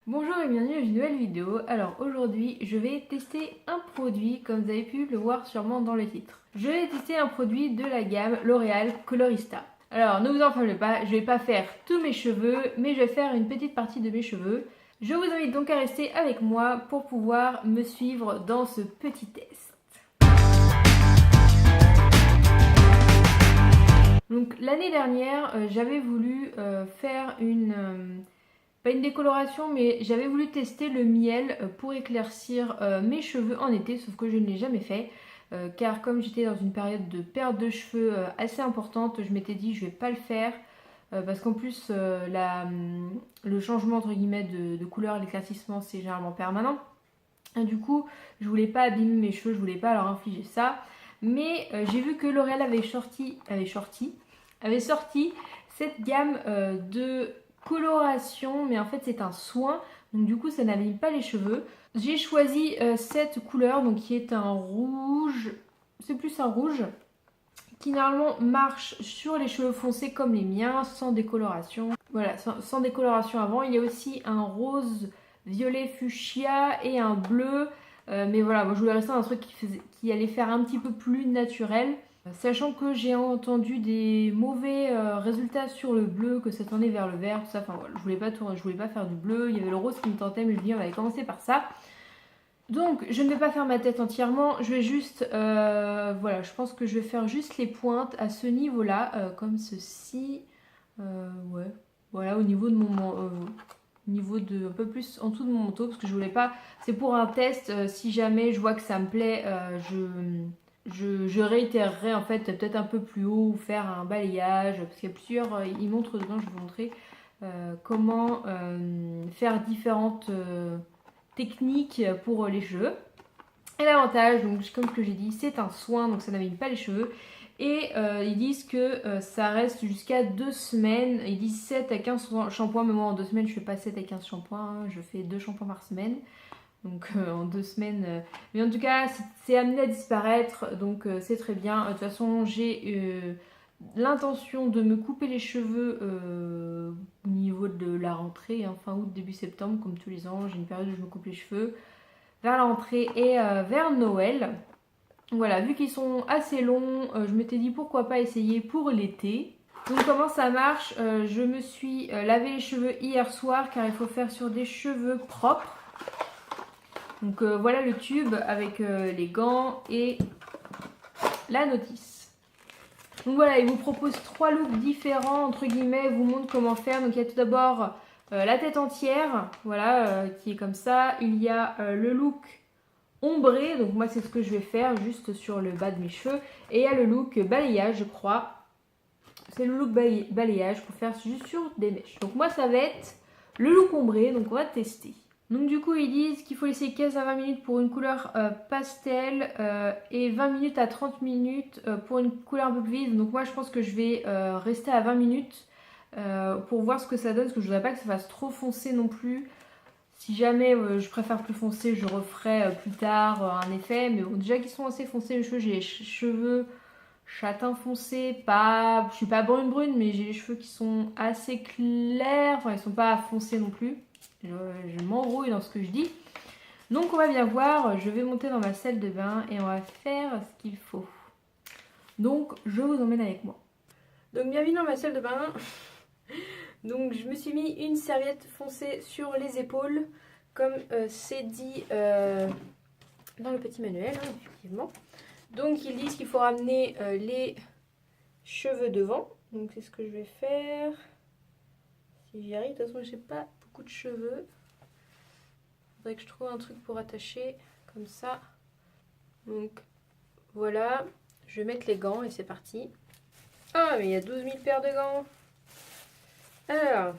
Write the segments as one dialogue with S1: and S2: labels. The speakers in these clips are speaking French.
S1: Bonjour et bienvenue dans une nouvelle vidéo. Alors aujourd'hui je vais tester un produit comme vous avez pu le voir sûrement dans le titre. Je vais tester un produit de la gamme L'Oréal Colorista. Alors ne vous enflammez pas, je vais pas faire tous mes cheveux mais je vais faire une petite partie de mes cheveux. Je vous invite donc à rester avec moi pour pouvoir me suivre dans ce petit test. Donc l'année dernière j'avais voulu faire pas une décoloration, mais j'avais voulu tester le miel pour éclaircir mes cheveux en été, sauf que je ne l'ai jamais fait. Car comme j'étais dans une période de perte de cheveux assez importante, je m'étais dit je vais pas le faire. Parce qu'en plus, le changement entre guillemets de couleur, l'éclaircissement, c'est généralement permanent. Et du coup, je voulais pas abîmer mes cheveux, je voulais pas leur infliger ça. Mais j'ai vu que L'Oréal avait sorti cette gamme de coloration, mais en fait c'est un soin, donc du coup ça n'abîme pas les cheveux. J'ai choisi cette couleur, donc qui est un rouge, c'est plus un rouge, qui normalement marche sur les cheveux foncés comme les miens, sans décoloration. Voilà, sans décoloration avant. Il y a aussi un rose, violet, fuchsia et un bleu. Mais voilà, moi je voulais rester dans un truc qui allait faire un petit peu plus naturel. Sachant que j'ai entendu des mauvais résultats sur le bleu, que ça tendait vers le vert, tout ça. Enfin voilà, je voulais pas faire du bleu. Il y avait le rose qui me tentait, mais je me dis on va commencer par ça. Donc je ne vais pas faire ma tête entièrement, je vais juste, voilà, je pense que je vais faire juste les pointes à ce niveau-là, comme ceci, ouais, voilà, au niveau de niveau de, un peu plus en dessous de mon manteau, parce que je voulais pas, c'est pour un test, si jamais je vois que ça me plaît, je réitérerai en fait peut-être un peu plus haut, ou faire un balayage, parce qu'il y a plusieurs, il montre dedans, je vais vous montrer comment faire différentes techniques pour les cheveux. Et l'avantage, donc comme que j'ai dit, c'est un soin, donc ça n'abîme pas les cheveux. Et ils disent que ça reste jusqu'à 2 semaines. Ils disent 7 à 15 shampoings, mais moi en 2 semaines je fais pas 7 à 15 shampoings, hein. Je fais 2 shampoings par semaine. Donc en 2 semaines. Mais en tout cas, c'est amené à disparaître, donc c'est très bien. De toute façon, j'ai l'intention de me couper les cheveux au niveau de la rentrée, hein, fin août, début septembre, comme tous les ans. J'ai une période où je me coupe les cheveux vers la rentrée et vers Noël. Voilà, vu qu'ils sont assez longs, je m'étais dit pourquoi pas essayer pour l'été. Donc comment ça marche? Je me suis lavé les cheveux hier soir car il faut faire sur des cheveux propres. Donc voilà le tube avec les gants et la notice. Donc voilà, il vous propose 3 looks différents, entre guillemets, il vous montre comment faire. Donc il y a tout d'abord la tête entière, voilà, qui est comme ça. Il y a le look ombré, donc moi c'est ce que je vais faire juste sur le bas de mes cheveux. Et il y a le look balayage, je crois. C'est le look balayage pour faire juste sur des mèches. Donc moi ça va être le look ombré, donc on va tester. Donc du coup ils disent qu'il faut laisser 15 à 20 minutes pour une couleur pastel et 20 minutes à 30 minutes pour une couleur un peu plus vive. Donc moi je pense que je vais rester à 20 minutes pour voir ce que ça donne, parce que je voudrais pas que ça fasse trop foncé non plus. Si jamais je préfère plus foncé, je referai plus tard un effet. Mais bon, déjà qu'ils sont assez foncés les cheveux, j'ai les cheveux châtain foncé, pas, je suis pas brune brune, mais j'ai les cheveux qui sont assez clairs, enfin ils sont pas foncés non plus. Je m'embrouille dans ce que je dis. Donc on va bien voir, je vais monter dans ma salle de bain et on va faire ce qu'il faut. Donc je vous emmène avec moi. Donc bienvenue dans ma salle de bain. Donc je me suis mis une serviette foncée sur les épaules, comme c'est dit dans le petit manuel, hein, effectivement. Donc ils disent qu'il faut ramener les cheveux devant. Donc c'est ce que je vais faire. Si j'y arrive, de toute façon j'ai pas beaucoup de cheveux. Faudrait que je trouve un truc pour attacher, comme ça. Donc voilà, je vais mettre les gants et c'est parti. Ah mais il y a 12 000 paires de gants. Alors,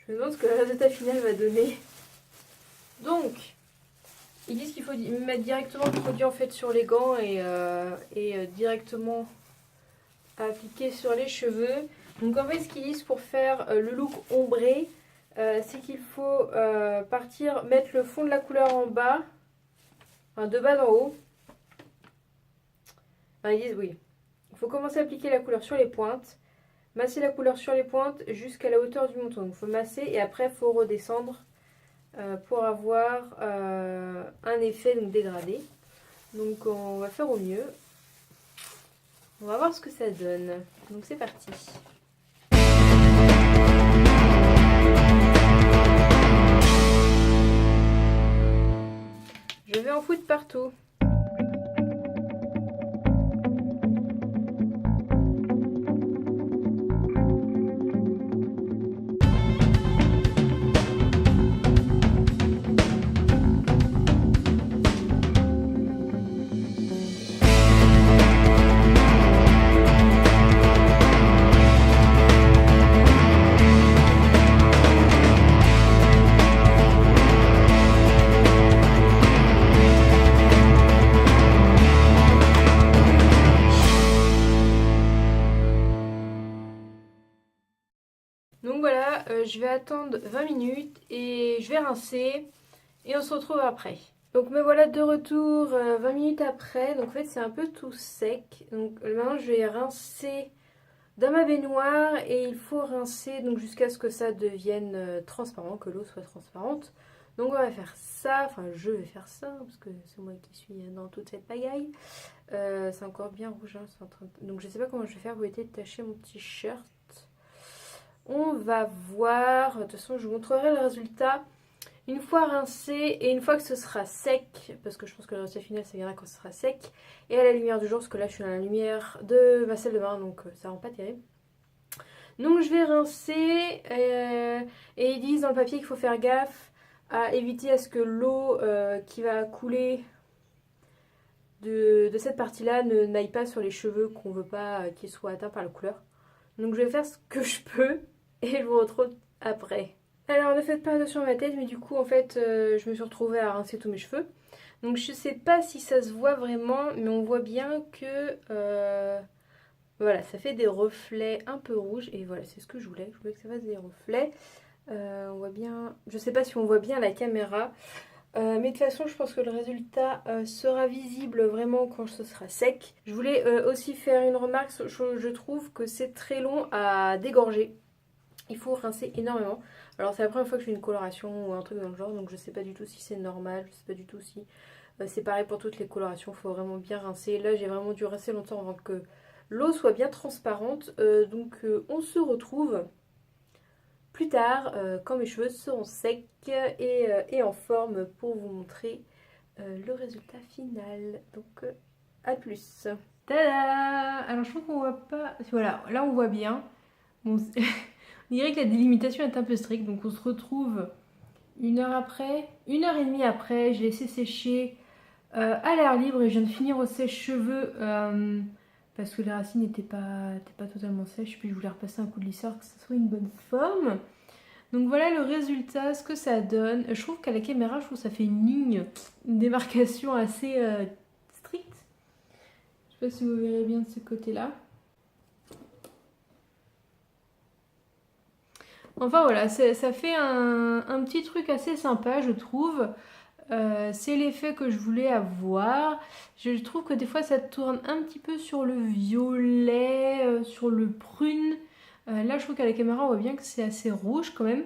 S1: je me demande ce que le résultat final va donner. Donc, ils disent qu'il faut mettre directement le produit en fait sur les gants et directement appliquer sur les cheveux. Donc en fait, ce qu'ils disent pour faire le look ombré, c'est qu'il faut mettre le fond de la couleur en bas, enfin de bas en haut. Enfin, ils disent oui. Il faut commencer à appliquer la couleur sur les pointes, masser la couleur sur les pointes jusqu'à la hauteur du menton. Donc il faut masser et après il faut redescendre pour avoir un effet donc, dégradé. Donc on va faire au mieux. On va voir ce que ça donne. Donc c'est parti. Je vais en foutre partout. Donc voilà, je vais attendre 20 minutes et je vais rincer et on se retrouve après. Donc me voilà de retour 20 minutes après, donc en fait c'est un peu tout sec. Donc maintenant je vais rincer dans ma baignoire et il faut rincer donc jusqu'à ce que ça devienne transparent, que l'eau soit transparente. Donc on va faire ça, enfin je vais faire ça parce que c'est moi qui suis dans toute cette pagaille. C'est encore bien rouge, hein, donc je sais pas comment je vais faire pour éviter de tacher mon t-shirt. On va voir, de toute façon je vous montrerai le résultat une fois rincé et une fois que ce sera sec, parce que je pense que le résultat final ça viendra quand ce sera sec, et à la lumière du jour, parce que là je suis dans la lumière de ma salle de bain, donc ça rend pas terrible. Donc je vais rincer, et ils disent dans le papier qu'il faut faire gaffe à éviter à ce que l'eau qui va couler de cette partie-là n'aille pas sur les cheveux qu'on veut pas qu'ils soient atteints par la couleur. Donc je vais faire ce que je peux et je vous retrouve après. Alors ne faites pas attention à ma tête, mais du coup en fait je me suis retrouvée à rincer tous mes cheveux. Donc je sais pas si ça se voit vraiment, mais on voit bien que voilà, ça fait des reflets un peu rouges. Et voilà, c'est ce que je voulais que ça fasse des reflets. On voit bien, je sais pas si on voit bien la caméra. Mais de toute façon je pense que le résultat sera visible vraiment quand ce sera sec. Je voulais aussi faire une remarque, je trouve que c'est très long à dégorger. Il faut rincer énormément. Alors c'est la première fois que je fais une coloration ou un truc dans le genre, donc je sais pas du tout si c'est normal, je sais pas du tout si c'est pareil pour toutes les colorations, il faut vraiment bien rincer. Là j'ai vraiment dû rincer longtemps avant que l'eau soit bien transparente, donc on se retrouve plus tard quand mes cheveux seront secs et en forme pour vous montrer le résultat final. Donc à plus. Tada! Alors je trouve qu'on voit pas, voilà, là on voit bien. Bon, on dirait que la délimitation est un peu stricte, donc on se retrouve une heure après, une heure et demie après, j'ai laissé sécher à l'air libre et je viens de finir au sèche-cheveux parce que les racines n'étaient pas totalement sèches, puis je voulais repasser un coup de lisseur que ça soit une bonne forme. Donc voilà le résultat, ce que ça donne. Je trouve qu'à la caméra, je trouve que ça fait une ligne, une démarcation assez stricte. Je sais pas si vous verrez bien de ce côté-là. Enfin voilà, ça fait un petit truc assez sympa, je trouve. C'est l'effet que je voulais avoir. Je trouve que des fois ça tourne un petit peu sur le violet, sur le prune. Là je trouve qu'à la caméra on voit bien que c'est assez rouge quand même.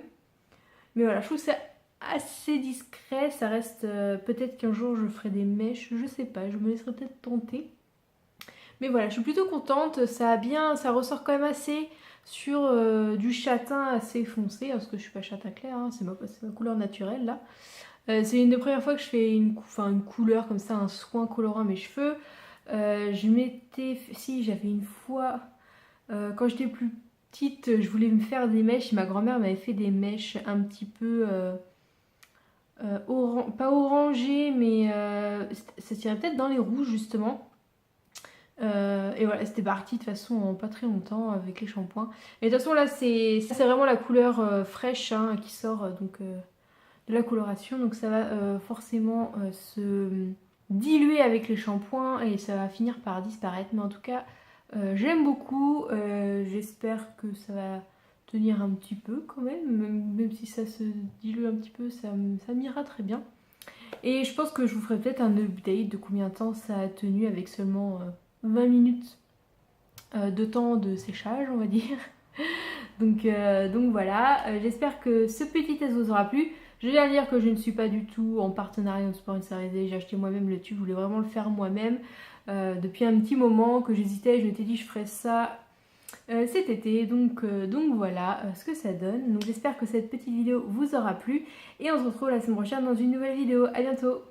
S1: Mais voilà, je trouve que c'est assez discret. Ça reste, peut-être qu'un jour je ferai des mèches, je sais pas, je me laisserai peut-être tenter. Mais voilà, je suis plutôt contente, ça ressort quand même assez sur du châtain assez foncé, parce que je suis pas châtain clair, hein, c'est ma couleur naturelle là. C'est une des premières fois que je fais une couleur comme ça, un soin colorant à mes cheveux. J'avais une fois, quand j'étais plus petite, je voulais me faire des mèches, et ma grand-mère m'avait fait des mèches un petit peu, pas orangées, mais ça tirait peut-être dans les rouges justement. Et voilà, c'était parti de toute façon en pas très longtemps avec les shampoings. Et de toute façon là c'est vraiment la couleur fraîche hein, qui sort de la coloration. Donc ça va forcément se diluer avec les shampoings et ça va finir par disparaître. Mais en tout cas j'aime beaucoup. J'espère que ça va tenir un petit peu quand même si ça se dilue un petit peu, ça m'ira très bien. Et je pense que je vous ferai peut-être un update de combien de temps ça a tenu avec seulement 20 minutes de temps de séchage, on va dire. Donc voilà, j'espère que ce petit test vous aura plu. Je viens de dire que je ne suis pas du tout en partenariat de sponsorisé, j'ai acheté moi-même le tube, je voulais vraiment le faire moi-même. Depuis un petit moment que j'hésitais, je m'étais dit je ferais ça cet été, donc voilà ce que ça donne. Donc j'espère que cette petite vidéo vous aura plu et on se retrouve la semaine prochaine dans une nouvelle vidéo. À bientôt.